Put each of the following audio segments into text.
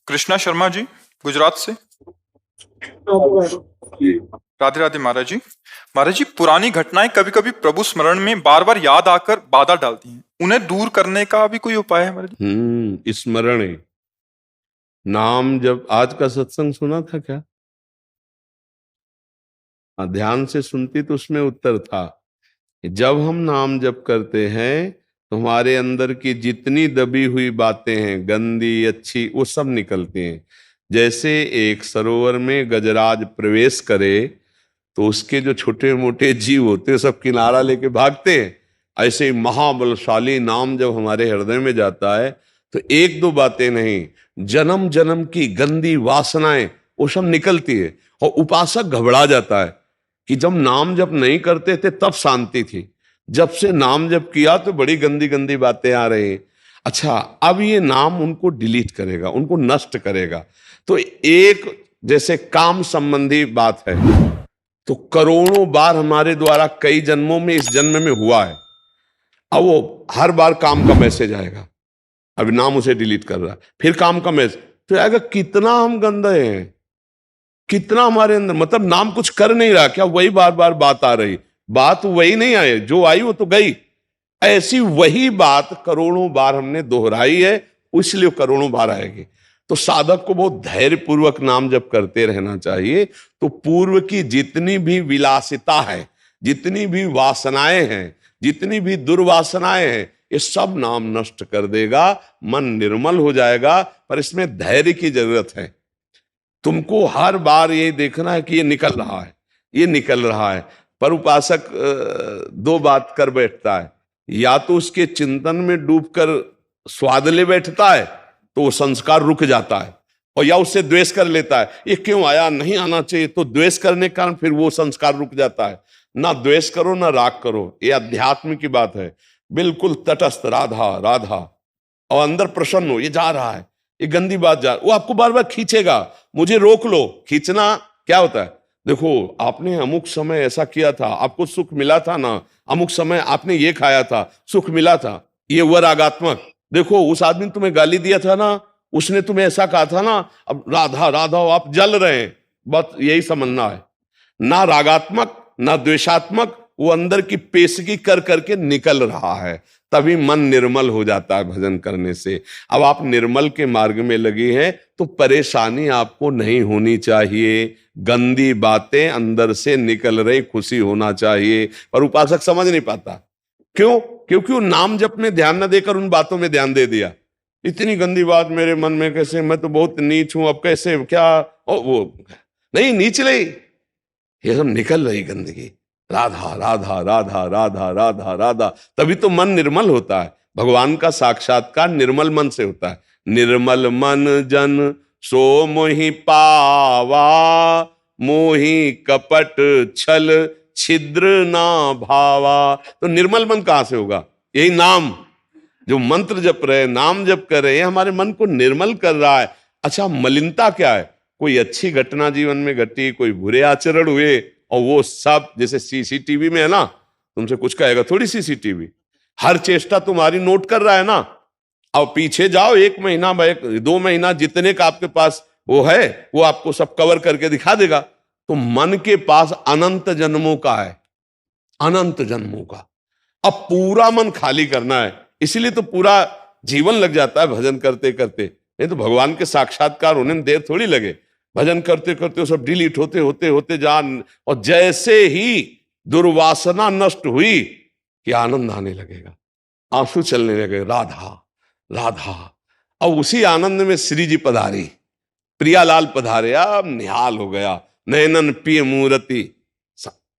कृष्णा शर्मा जी, गुजरात से। राधे राधे महाराज जी। महाराज जी, पुरानी घटनाएं कभी कभी प्रभु स्मरण में बार बार याद आकर बाधा डालती हैं, उन्हें दूर करने का भी कोई उपाय है महाराज जी? स्मरण नाम जब आज का सत्संग सुना था क्या? ध्यान से सुनती तो उसमें उत्तर था। जब हम नाम जप करते हैं तो हमारे अंदर की जितनी दबी हुई बातें हैं, गंदी अच्छी, वो सब निकलती हैं। जैसे एक सरोवर में गजराज प्रवेश करे तो उसके जो छोटे मोटे जीव होते हैं सब किनारा लेके भागते हैं। ऐसे ही महाबलशाली नाम जब हमारे हृदय में जाता है तो एक दो बातें नहीं, जन्म जन्म की गंदी वासनाएं वो सब निकलती है। और उपासक घबरा जाता है कि जब नाम जप नहीं करते थे तब शांति थी, जब से नाम जप किया तो बड़ी गंदी गंदी बातें आ रही। अच्छा, अब ये नाम उनको डिलीट करेगा, उनको नष्ट करेगा। तो एक जैसे काम संबंधी बात है तो करोड़ों बार हमारे द्वारा कई जन्मों में इस जन्म में हुआ है। अब वो हर बार काम का मैसेज आएगा, अब नाम उसे डिलीट कर रहा है, फिर काम का मैसेज तो आएगा। कितना हम गंदे हैं, कितना हमारे अंदर, मतलब नाम कुछ कर नहीं रहा क्या, वही बार बार बात आ रही। बात वही नहीं आई, जो आई वो तो गई। ऐसी वही बात करोड़ों बार हमने दोहराई है, इसलिए करोड़ों बार आएगी। तो साधक को बहुत धैर्य पूर्वक नाम जप करते रहना चाहिए। तो पूर्व की जितनी भी विलासिता है, जितनी भी वासनाएं हैं, जितनी भी दुर्वासनाएं हैं, ये सब नाम नष्ट कर देगा। मन निर्मल हो जाएगा। पर इसमें धैर्य की जरूरत है। तुमको हर बार ये देखना है कि ये निकल रहा है, ये निकल रहा है। पर उपासक दो बात कर बैठता है, या तो उसके चिंतन में डूबकर स्वाद ले बैठता है तो वो संस्कार रुक जाता है, और या उससे द्वेष कर लेता है, ये क्यों आया, नहीं आना चाहिए, तो द्वेष करने के कारण फिर वो संस्कार रुक जाता है। ना द्वेष करो ना राग करो, ये अध्यात्म की बात है। बिल्कुल तटस्थ, राधा राधा, और अंदर प्रसन्न हो, ये जा रहा है, ये गंदी बात जा, वो आपको बार बार खींचेगा, मुझे रोक लो। खींचना क्या होता है? देखो, आपने अमुक समय ऐसा किया था, आपको सुख मिला था ना, अमुक समय आपने ये खाया था, सुख मिला था, ये हुआ रागात्मक। देखो, उस आदमी ने तुम्हें गाली दिया था ना, उसने तुम्हें ऐसा कहा था ना, अब राधा राधा आप जल रहे हैं। बस यही समझना है, ना रागात्मक ना द्वेषात्मक, वो अंदर की पेशगी कर करके निकल रहा है, तभी मन निर्मल हो जाता है भजन करने से। अब आप निर्मल के मार्ग में लगी हैं तो परेशानी आपको नहीं होनी चाहिए, गंदी बातें अंदर से निकल रही, खुशी होना चाहिए। पर उपासक समझ नहीं पाता, क्यों? क्योंकि वो नाम जप में ध्यान न देकर उन बातों में ध्यान दे दिया। इतनी गंदी बात मेरे मन में कैसे, मैं तो बहुत नीच हूं, अब कैसे क्या, वो नहीं नीच रही, ये सब निकल रही गंदगी। राधा राधा राधा राधा राधा राधा, तभी तो मन निर्मल होता है। भगवान का साक्षात्कार निर्मल मन से होता है। निर्मल मन जन सो मोहि पावा, मोहि कपट छल छिद्र ना भावा। तो निर्मल मन कहां से होगा? यही नाम, जो मंत्र जप रहे, नाम जप कर रहे हैं, हमारे मन को निर्मल कर रहा है। अच्छा, मलिनता क्या है? कोई अच्छी घटना जीवन में घटी, कोई बुरे आचरण हुए, और वो सब जैसे सीसीटीवी में है ना, तुमसे कुछ कहेगा थोड़ी सीसीटीवी, हर चेष्टा तुम्हारी नोट कर रहा है ना। अब पीछे जाओ, 1 महीना 2 महीना जितने का आपके पास वो है, वो आपको सब कवर करके दिखा देगा। तो मन के पास अनंत जन्मों का है, अनंत जन्मों का। अब पूरा मन खाली करना है, इसीलिए तो पूरा जीवन लग जाता है भजन करते करते। नहीं तो भगवान के साक्षात्कार होने में देर थोड़ी लगे। भजन करते करते वो सब डिलीट होते होते होते जान, और जैसे ही दुर्वासना नष्ट हुई कि आनंद आने लगेगा, आंसू चलने लगे, राधा राधा। और उसी आनंद में श्री जी पधारी, प्रियालाल पधारे, अब निहाल हो गया। नयनन पिय मूर्ति,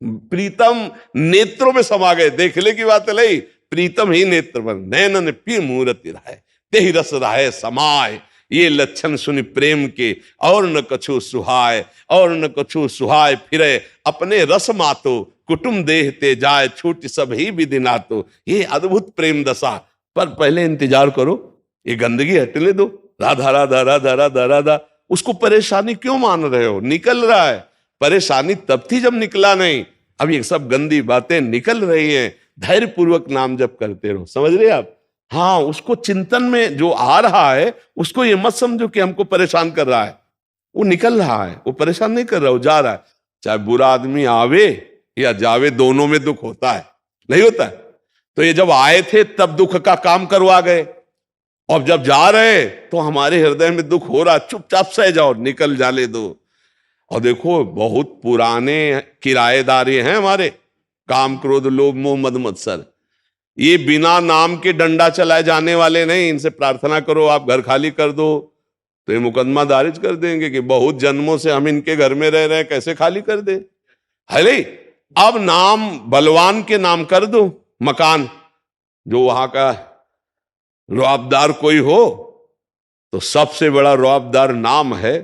प्रीतम नेत्रों में समा गए। देखने की बात नहीं, प्रीतम ही नेत्र बन, नयनन पिय मूर्ति रहे, तेहि रस रहे समाय। ये लक्षण सुनि प्रेम के, और न कछु सुहाय, और न कछु सुहाय फिरे, अपने रस मातो कुटुंब देह ते जाए, छूट सब ही विधि नातो। ये अद्भुत प्रेम दशा। पर पहले इंतजार करो, ये गंदगी हटने दो। राधा राधा राधा राधा राधा, उसको परेशानी क्यों मान रहे हो? निकल रहा है। परेशानी तब थी जब निकला नहीं, अब ये सब गंदी बातें निकल रही हैं। धैर्य पूर्वक नाम जप करते रहो। समझ रहे आप? हाँ, उसको चिंतन में जो आ रहा है उसको ये मत समझो कि हमको परेशान कर रहा है, वो निकल रहा है, वो परेशान नहीं कर रहा, वो जा रहा है। चाहे बुरा आदमी आवे या जावे, दोनों में दुख होता है, नहीं होता है? तो ये जब आए थे तब दुख का काम करवा गए, और जब जा रहे तो हमारे हृदय में दुख हो रहा, चुपचाप सह जाओ, निकल जाने दो। और देखो बहुत पुराने किराएदार ये हैं हमारे, काम क्रोध लोभ मोह मद मत्सर, ये बिना नाम के डंडा चलाए जाने वाले नहीं। इनसे प्रार्थना करो आप घर खाली कर दो, तो ये मुकदमा दारिज कर देंगे कि बहुत जन्मों से हम इनके घर में रह रहे हैं, कैसे खाली कर दे। अरे अब नाम बलवान के नाम कर दो मकान, जो वहां का रुआबदार कोई हो, तो सबसे बड़ा रुआबदार नाम है।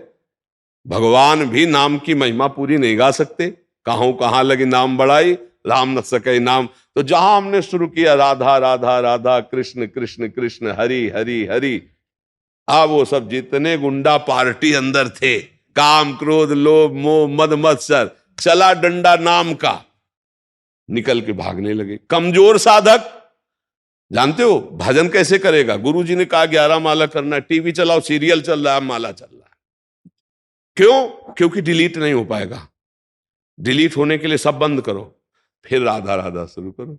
भगवान भी नाम की महिमा पूरी नहीं गा सकते, कहां लगी नाम बढ़ाई, राम न सके नाम। तो जहां हमने शुरू किया राधा राधा राधा, कृष्ण कृष्ण कृष्ण, हरि हरि हरि, अब वो सब जितने गुंडा पार्टी अंदर थे, काम क्रोध लोभ मोह मद मत्सर, चला डंडा नाम का, निकल के भागने लगे। कमजोर साधक जानते हो भजन कैसे करेगा? गुरुजी ने कहा 11 माला करना है, टीवी चलाओ, सीरियल चल रहा है, माला चल रहा है। क्यों? क्योंकि डिलीट नहीं हो पाएगा। डिलीट होने के लिए सब बंद करो, फिर राधा राधा शुरू करो,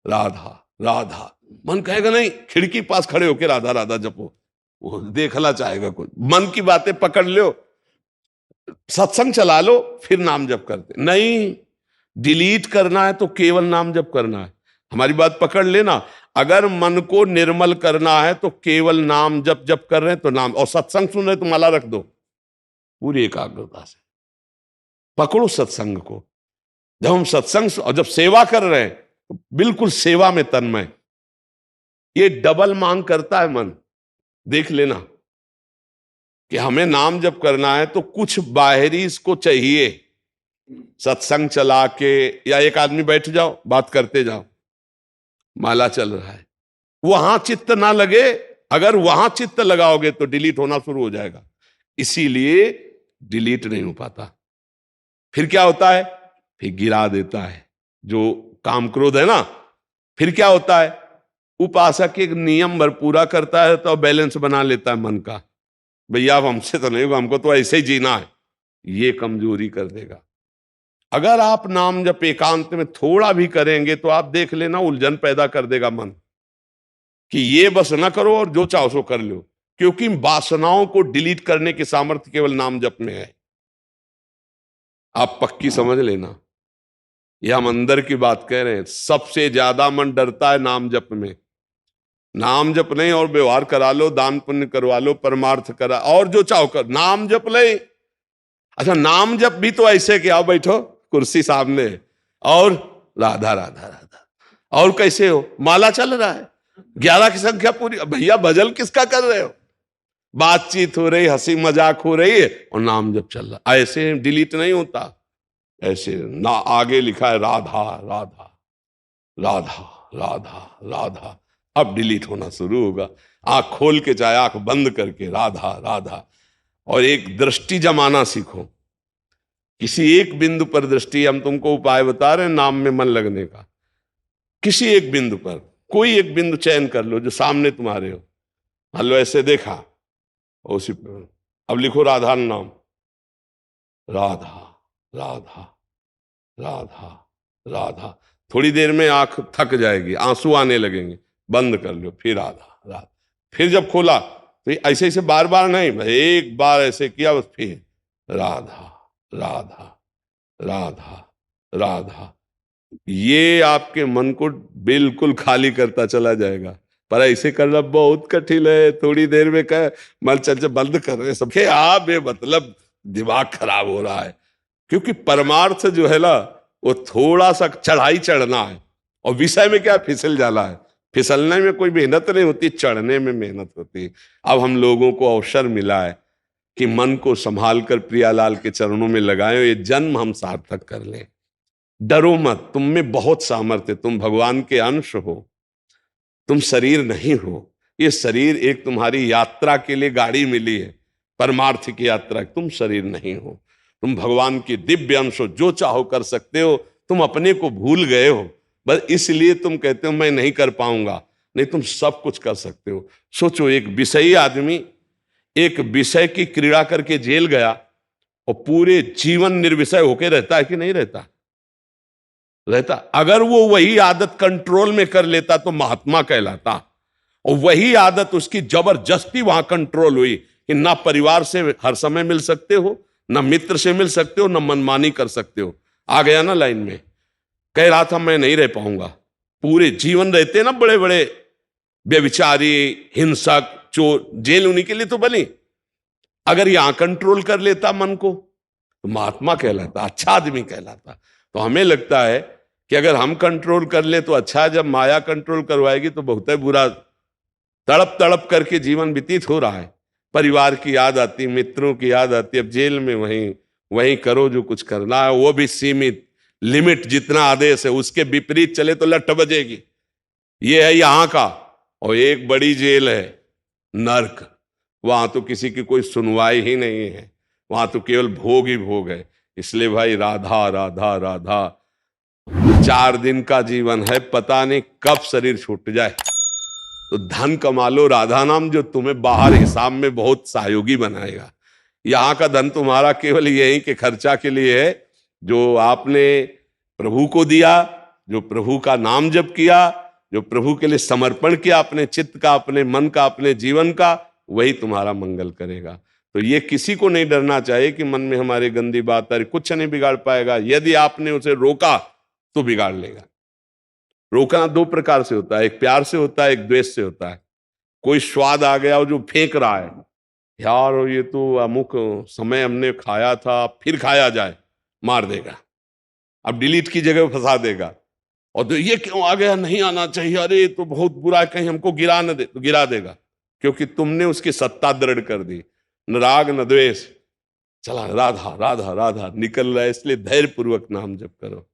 राधा राधा। मन कहेगा नहीं, खिड़की पास खड़े होकर राधा राधा जपो, वो देखना चाहेगा कुछ। मन की बातें पकड़ लो, सत्संग चला लो, फिर नाम जप करते नहीं। डिलीट करना है तो केवल नाम जप करना है। हमारी बात पकड़ लेना, अगर मन को निर्मल करना है तो केवल नाम जप कर रहे हैं तो नाम, और सत्संग सुन रहे तो माला रख दो पूरी एकाग्रता से, पकड़ो सत्संग को। जब हम सत्संग और जब सेवा कर रहे हैं तो बिल्कुल सेवा में तन्मय। ये डबल मांग करता है मन, देख लेना कि हमें नाम जप करना है तो कुछ बाहरी इसको चाहिए। सत्संग चला के या एक आदमी बैठ जाओ, बात करते जाओ, माला चल रहा है, वहां चित्त ना लगे। अगर वहां चित्त लगाओगे तो डिलीट होना शुरू हो जाएगा, इसीलिए डिलीट नहीं हो पाता। फिर क्या होता है? फिर गिरा देता है जो काम क्रोध है ना। फिर क्या होता है? उपासक एक नियम भर पूरा करता है तो बैलेंस बना लेता है मन का, भैया अब हमसे तो नहीं होगा, हमको तो ऐसे ही जीना है, ये कमजोरी कर देगा। अगर आप नाम जब एकांत में थोड़ा भी करेंगे तो आप देख लेना उलझन पैदा कर देगा मन, कि ये बस ना करो और जो चाहो सो कर लो, क्योंकि वासनाओं को डिलीट करने की सामर्थ्य केवल नाम जप में है। आप पक्की समझ लेना, ये हम अंदर की बात कह रहे हैं। सबसे ज्यादा मन डरता है नाम जप में। नाम जप नहीं और व्यवहार करा लो, दान पुण्य करवा लो, परमार्थ करा, और जो चाहो कर, नाम जप ले। अच्छा, नाम जप भी तो ऐसे कि आओ बैठो कुर्सी सामने और राधा राधा राधा, और कैसे हो? माला चल रहा है, 11 की संख्या पूरी। भैया भजन किसका कर रहे हो? बातचीत हो रही, हंसी मजाक हो रही है और नाम जप चल रहा। ऐसे डिलीट नहीं होता, ऐसे ना। आगे लिखा है राधा राधा राधा राधा राधा, अब डिलीट होना शुरू होगा। आंख खोल के चाहे आंख बंद करके राधा राधा, और एक दृष्टि जमाना सीखो, किसी एक बिंदु पर दृष्टि। हम तुमको उपाय बता रहे हैं नाम में मन लगने का। किसी एक बिंदु पर, कोई एक बिंदु चयन कर लो जो सामने तुम्हारे हो, मान लो ऐसे देखा, उसी पर अब लिखो राधा नाम, राधा राधा राधा राधा। थोड़ी देर में आंख थक जाएगी, आंसू आने लगेंगे, बंद कर लो, फिर राधा राधा। फिर जब खोला तो ऐसे ऐसे बार बार नहीं, एक बार ऐसे किया बस, फिर राधा राधा राधा राधा। ये आपके मन को बिल्कुल खाली करता चला जाएगा। पर ऐसे करना बहुत कठिन है। थोड़ी देर में कह मन चल बंद कर रहे सब, आप ये मतलब दिमाग खराब हो रहा है। क्योंकि परमार्थ जो है ना, वो थोड़ा सा चढ़ाई चढ़ना है, और विषय में क्या फिसल जाना है। फिसलने में कोई मेहनत नहीं होती, चढ़ने में मेहनत होती है। अब हम लोगों को अवसर मिला है कि मन को संभाल कर प्रियालाल के चरणों में लगाएं, ये जन्म हम सार्थक कर लें। डरो मत, तुम में बहुत सामर्थ्य, तुम भगवान के अंश हो, तुम शरीर नहीं हो। ये शरीर एक तुम्हारी यात्रा के लिए गाड़ी मिली है, परमार्थ की यात्रा, तुम शरीर नहीं हो। तुम भगवान के दिव्य अंश हो, जो चाहो कर सकते हो। तुम अपने को भूल गए हो, बस इसलिए तुम कहते हो मैं नहीं कर पाऊंगा। नहीं तुम सब कुछ कर सकते हो। सोचो, एक विषयी आदमी एक विषय की क्रीड़ा करके जेल गया और पूरे जीवन निर्विषय होके रहता है कि नहीं रहता? रहता। अगर वो वही आदत कंट्रोल में कर लेता तो महात्मा कहलाता, और वही आदत उसकी जबरदस्ती वहां कंट्रोल हुई कि ना परिवार से हर समय मिल सकते हो, ना मित्र से मिल सकते हो, ना मनमानी कर सकते हो। आ गया ना लाइन में, कह रहा था मैं नहीं रह पाऊंगा। पूरे जीवन रहते ना बड़े बड़े व्यभिचारी, हिंसक, चोर, जेल उन्हीं के लिए तो बनी। अगर यहां कंट्रोल कर लेता मन को तो महात्मा कहलाता, अच्छा आदमी कहलाता। तो हमें लगता है कि अगर हम कंट्रोल कर ले तो अच्छा, जब माया कंट्रोल करवाएगी तो बहुत ही बुरा। तड़प तड़प करके जीवन व्यतीत हो रहा है, परिवार की याद आती, मित्रों की याद आती। अब जेल में वहीं वहीं करो जो कुछ करना है, वो भी सीमित लिमिट, जितना आदेश है उसके विपरीत चले तो लठ बजेगी। ये है यहां का। और एक बड़ी जेल है नर्क, वहां तो किसी की कोई सुनवाई ही नहीं है, वहां तो केवल भोग ही भोग है। इसलिए भाई राधा राधा राधा, 4 दिन का जीवन है, पता नहीं कब शरीर छूट जाए। तो धन कमा लो राधा नाम, जो तुम्हें बाहर हिसाब में बहुत सहयोगी बनाएगा। यहां का धन तुम्हारा केवल यही के खर्चा के लिए है, जो आपने प्रभु को दिया, जो प्रभु का नाम जप किया, जो प्रभु के लिए समर्पण किया अपने चित्त का, अपने मन का, अपने जीवन का, वही तुम्हारा मंगल करेगा। तो ये किसी को नहीं डरना चाहिए कि मन में हमारी गंदी बात आ रही, कुछ नहीं बिगाड़ पाएगा। यदि आपने उसे रोका तो बिगाड़ लेगा। रोकना 2 प्रकार से होता है, एक प्यार से होता है, एक द्वेष से होता है। कोई स्वाद आ गया और जो फेंक रहा है, यार ये तो अमुक समय हमने खाया था, फिर खाया जाए, मार देगा। अब डिलीट की जगह फंसा देगा। और तो ये क्यों आ गया, नहीं आना चाहिए, अरे तो बहुत बुरा है, कहीं हमको गिरा न दे, तो गिरा देगा, क्योंकि तुमने उसकी सत्ता दृढ़ कर दी। न राग न द्वेष, चला राधा राधा राधा निकल रहा है। इसलिए धैर्य पूर्वक नाम जप करो।